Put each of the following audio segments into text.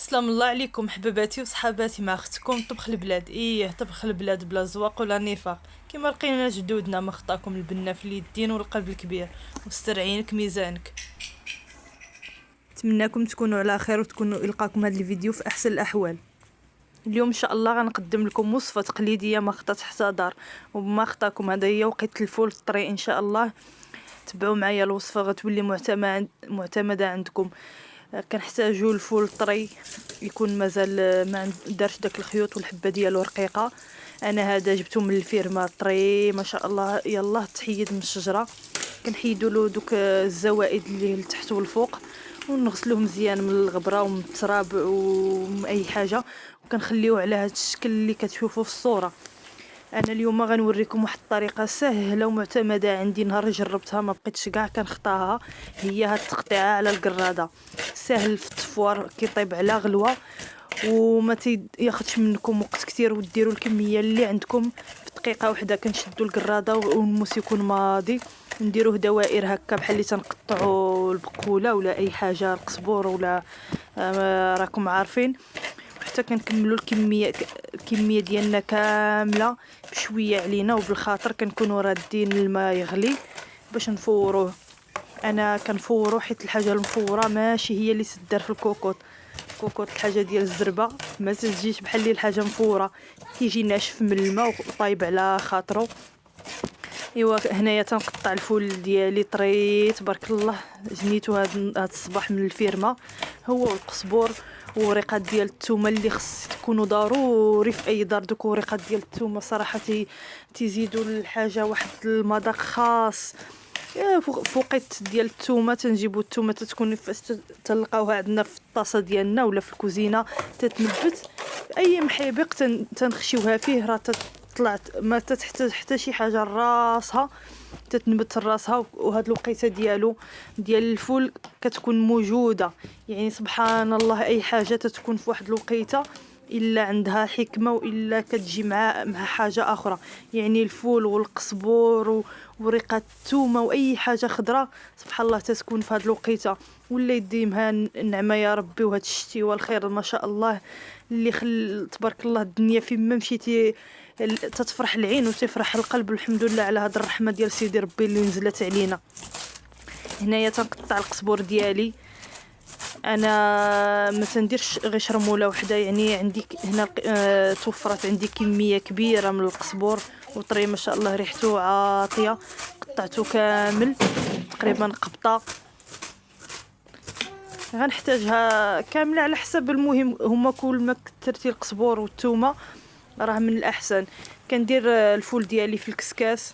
سلام الله عليكم حباباتي وصحاباتي، مع اختكم طبخ البلاد. طبخ البلاد بلا زواق ولا نفاق، كما لقينا جدودنا. ما خطاكم البنه في اليدين والقلب الكبير، واسترعينك ميزانك. نتمنىكم تكونوا على خير وتكونوا يلقاكم هذا الفيديو في احسن الاحوال. اليوم ان شاء الله غنقدم لكم وصفه تقليديه ما خطات حتى دار وما خطاكم. هذا هي وقيت الفول الطري ان شاء الله. تبعوا معايا الوصفه غتولي معتمده عندكم. كنحتاجو الفول طري يكون مازال ما دارش داك الخيوط والحبه ديالو رقيقه. انا هذا جبته من الفيرما طري ما شاء الله، يلا تحيد من الشجره. كنحيدوا له دوك الزوائد اللي لتحت والفوق، ونغسلوه مزيان من الغبره ومن التراب ومن اي حاجه، وكنخليوه على هذا الشكل اللي كتشوفوا في الصوره. انا اليوم غنوريكم واحد الطريقه سهله ومعتمده عندي، نهار جربتها ما بقيتش كاع كنخطاها. هي هاد التقطيعه على القراده، سهل في التفوار، كيطيب على غلوه وما ياخذش منكم وقت كتير، وديروا الكميه اللي عندكم في دقيقه واحده. كنشدوا القراده والموس يكون ماضي، نديروه دوائر هكا بحال اللي تنقطعوا البقوله ولا اي حاجه، القزبور ولا راكم عارفين. حتى كنكملوا الكميه ديالنا كامله بشويه علينا وبالخاطر كنكونوا رادين الماء يغلي باش نفوروه. انا كنفورو حيت الحاجه المفوره ماشي هي اللي تدار في الكوكوط. الكوكوط الحاجه ديال الزربه ما تجيش بحال اللي الحاجه مفوره، كيجي ناشف من الماء وطايب على خاطرو. ايوا هنايا تنقطع الفول ديالي طري تبارك الله، جنيتو هاد الصباح من الفيرما، هو والقزبور وريقات ديال الثومه اللي خص تكونوا ضروري في اي دار. دوك وريقات ديال الثومه صراحه تيزيدوا الحاجه واحد المذاق خاص. فوقيت ديال الثومه تنجيبوا الثومه تتكون تلقاوها عندنا في الطاسه ديالنا ولا في الكوزينه تتنبت. اي محيبق تنخشيوها فيه راه طلعت ما تحتاج حتى شي حاجه راسها، تتنبت راسها. وهاد الوقيته ديال الفول كتكون موجوده، يعني سبحان الله اي حاجه تتكون في واحد الوقيته الا عندها حكمه والا كتجي مع حاجه اخرى. يعني الفول والقزبور وريقه الثومه واي حاجه خضراء سبحان الله تتكون في هاد الوقيته. ولا يديمها النعمه يا ربي، وهاد الشتي والخير ما شاء الله اللي تبارك الله الدنيا فين ما مشيتي تتفرح العين وتفرح القلب. الحمد لله على هاد الرحمه ديال سيدي ربي اللي نزلت علينا. هنايا تنقطع القزبور ديالي، انا ما تنديرش غير شرموله وحده، يعني عندي هنا توفرت عندي كميه كبيره من القزبور وطري ما شاء الله ريحته عاطيه. قطعته كامل تقريبا قبطه، غنحتاجها كامله على حسب. المهم هما كل ما كثرتي القزبور والثومه راه من الاحسن. كندير الفول ديالي في الكسكاس،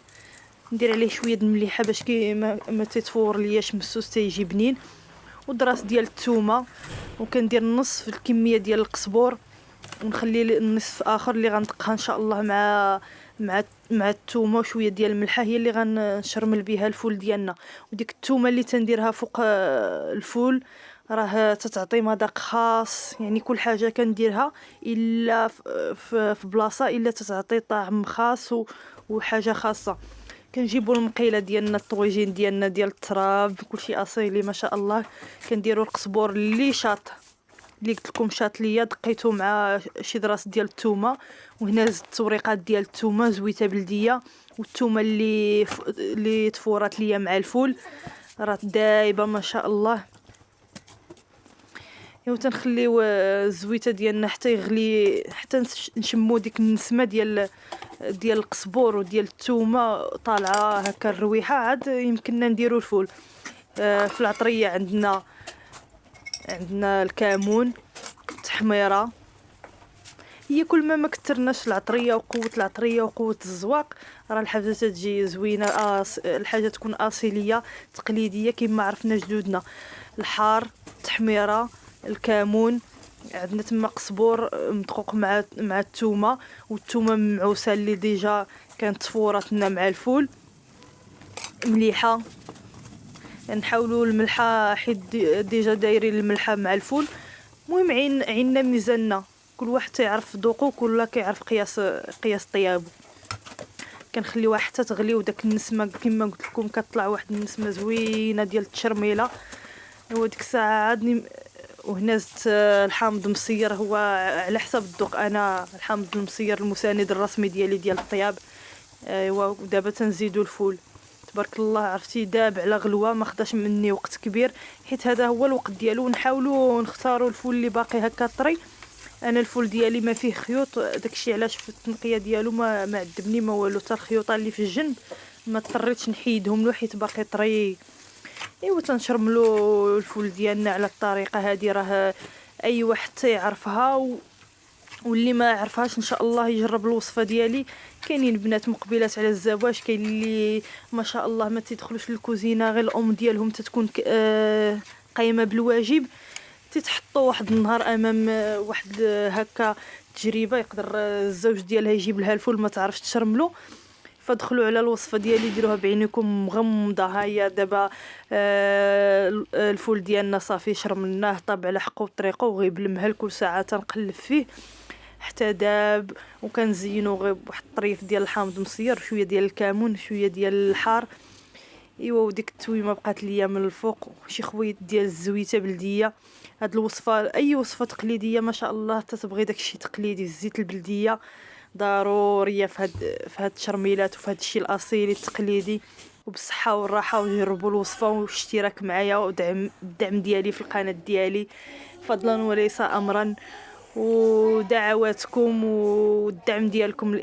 ندير عليه شويه د المليحه باش كي ما تتفور لياش مسوس تيجي بنين، ودراس ديال الثومه، وكندير نص في الكميه ديال القزبور ونخلي النصف اخر اللي غندقها ان شاء الله مع الثومه وشويه ديال الملحه، هي اللي غنشرمل بها الفول ديالنا. وديك الثومه اللي تنديرها فوق الفول راه تتعطي مذاق خاص، يعني كل حاجه كنديرها الا في بلاصه الا تتعطي طعم خاص وحاجه خاصه. كنجيبوا المقيله ديالنا الطويجين ديالنا ديال التراب كلشي اصيلي ما شاء الله. كنديروا القزبور اللي شاط اللي قلت لكم شاط ليا، دقيته مع شي دراس ديال الثومه، وهنا زدت وريقات ديال الثومه زويته بلديه، والثومه اللي تفورات ليا مع الفول راه دايبه ما شاء الله. ايوا تنخليو الزويته ديالنا حتى يغلي، حتى نشمو ديك النسمه ديال القزبور وديال الثومه طالعه هكا الرويحه، عاد يمكننا نديرو الفول. في العطريه عندنا الكمون، التحميره. هي كل ما كثرناش العطريه وقوه العطريه وقوه الزواق راه الحاجه تجي زوينه. الحاجه تكون اصيليه تقليديه كما عرفنا جدودنا. الحار، التحميره، الكمون، عندنا تما قزبور مدقوق مع الثومه، والثومه معوسه اللي ديجا كانت تفورتنا مع الفول، مليحه. نحاولوا الملحه حيت ديجا دايرين الملحه مع الفول. المهم عيننا ميزاننا، كل واحد تعرف ذوقو، كل كيعرف قياس طيابو. كنخليوها حتى تغلي وداك النسمه كما قلت لكم كطلع واحد النسمه زوينه ديال التشرميله. وديك الساعه عاد وهنا زدت الحامض مصير. هو على حسب الذوق، انا الحامض المصير المساند الرسمي ديالي ديال الطياب. ايوا ودابا تنزيدوا الفول. تبارك الله، عرفتي داب على غلوه، ما خداش مني وقت كبير، حيت هذا هو الوقت ديالو. نحاولوا نختاروا الفول اللي باقي هكا طري. انا الفول ديالي ما فيه خيوط، داكشي علاش في التنقيه ديالو ما عذبني ما والو، حتى الخيوطه اللي في الجنب ما اضطريتش نحيدهم له حيت باقي طري. ايوا تنشرملو الفول ديالنا على الطريقه هذه، راه اي واحد تيعرفها واللي ما عرفهاش ان شاء الله يجرب الوصفه ديالي. كاينين بنات مقبلات على الزواج، كاين اللي ما شاء الله ما تيدخلوش للكوزينه، غير الام ديالهم تتكون قايمه بالواجب، تتحطوا واحد النهار امام واحد هكا تجربه، يقدر الزوج ديالها يجيب لها الفول ما تعرفش تشرملو. فدخلوا على الوصفه ديالي، ديروها بعينيكم مغمضه. ها هي دابا الفول ديالنا صافي شرملناه، طاب على حقه وطريقه، وغيب المهل كل ساعه تنقلب فيه حتى داب. وكنزينو غير بواحد الطريف ديال الحامض مصير، شويه ديال الكمون، شويه ديال الحار. ايوا وديك التويمه بقات ليا من الفوق، شي خويط ديال الزويته بلديه. هاد الوصفه اي وصفه تقليديه ما شاء الله تتبغي داكشي تقليدي، الزيت البلديه ضروريه في هاد التشرميلات وفي هاد الشيء الاصيلي التقليدي. وبالصحه والراحه، وجربوا الوصفه واشتراك معايا ودعم الدعم ديالي في القناه ديالي فضلا وليس امرا. ودعواتكم والدعم ديالكم